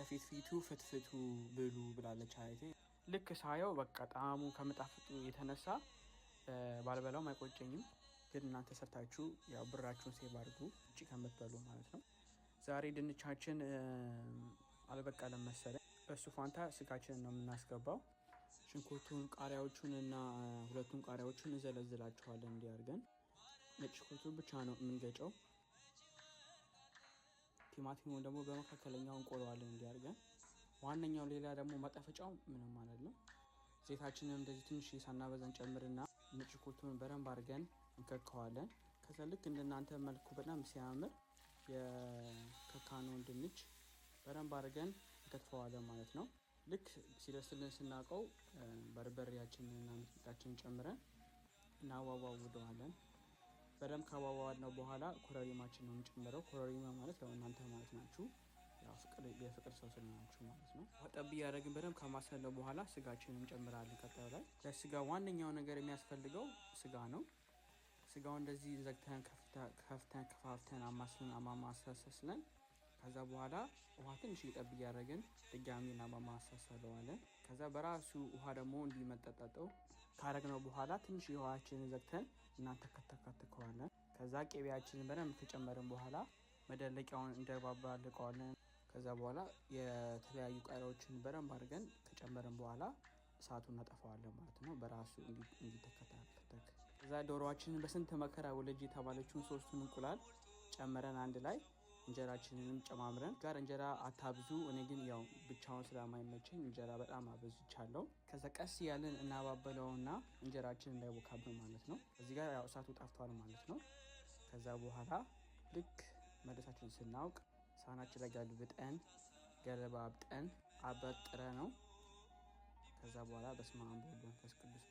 ከፊቱ ፍትፍቱ ብሉ ብላለች አያቴ። ልክ ሳየው በቃ ጣዕሙ ከመጣፈጡ የተነሳ ባልበላው አይቆጨኝም። ግን እናንተ ሰርታችሁ ያው ብራችሁን ሴቭ አድርጉ ውጪ ከምትበሉ ማለት ነው። ዛሬ ድንቻችን አልበቃለም መሰለኝ። በሱ ፋንታ ስጋችንን ነው የምናስገባው። ሽንኩርቱን ቃሪያዎቹን እና ሁለቱን ቃሪያዎቹን እንዘለዝላቸዋለን እንዲያርገን። ነጭ ሽንኩርቱን ብቻ ነው የምንገጨው። ቲማቲሙን ደግሞ በመካከለኛው እንቆለዋለን እንዲያርገን። ዋነኛው ሌላ ደግሞ ማጣፈጫው ምንም ማለት ነው። ዘይታችንን እንደዚህ ትንሽ ሳናበዛን ጨምርና ነጭ ሽንኩርቱን በደንብ አድርገን እንከከዋለን። ከዛ ልክ እንደናንተ መልኩ በጣም ሲያምር የከካኑን ድንች በደንብ አድርገን እንከትፈዋለን ማለት ነው። ልክ ሲደርስልን ስናውቀው በርበሬያችንን እና ሚጥሚጣችንን ጨምረን እናዋዋውደዋለን። በደንብ ካዋዋድነው በኋላ ኮረሪማችን ነው የምንጨምረው። ኮረሪማ ማለት ያው እናንተ ማለት ናችሁ፣ ያው የፍቅር ሰው ስለሆናችሁ ማለት ነው። ጠብ እያደረግን በደንብ ከማሰለው በኋላ ስጋችንን እንጨምራለን። ቀጣዩ ላይ ለስጋ ዋነኛው ነገር የሚያስፈልገው ስጋ ነው። ስጋው እንደዚህ ዘግተን ከፍተን ከፋፍተን አማማሰስለን። ከዛ በኋላ ውሃ ትንሽ ጠብ እያደረግን ድጋሚ እናማማሰለዋለን። ከዛ በራሱ ውሃ ደግሞ እንዲመጠጣጠው ካረግነው በኋላ ትንሽ ውሃችንን ዘግተን እናንተከተከዋለን። ከዛ ቅቤያችንን በደንብ ከጨመርን በኋላ መደለቂያውን እንደባባልቀዋለን። ከዛ በኋላ የተለያዩ ቃሪያዎችን በደንብ አድርገን ከጨመርን በኋላ እሳቱን እናጠፋዋለን ማለት ነው። በራሱ እንዲተከታተክ። ከዛ ዶሮዋችንን በስንት መከራ ወለጅ የተባለችውን 3ቱን እንቁላል ጨመረን አንድ ላይ እንጀራችንንም ጨማምረን ጋር እንጀራ አታብዙ። እኔ ግን ያው ብቻውን ስለማይመቸኝ እንጀራ በጣም አበዝቻለሁ። ከዛ ቀስ ያለን እናባበለውና እንጀራችን እንዳይቦካብን ማለት ነው። እዚህ ጋር ያው እሳቱ ጠፍቷል ማለት ነው። ከዛ በኋላ ልክ መድረሳችንን ስናውቅ ሳህናችን ላይ ገልብጠን ገለባብጠን አበጥረ ነው። ከዛ በኋላ በስመ አብ ወወልድ ወመንፈስ ቅዱስ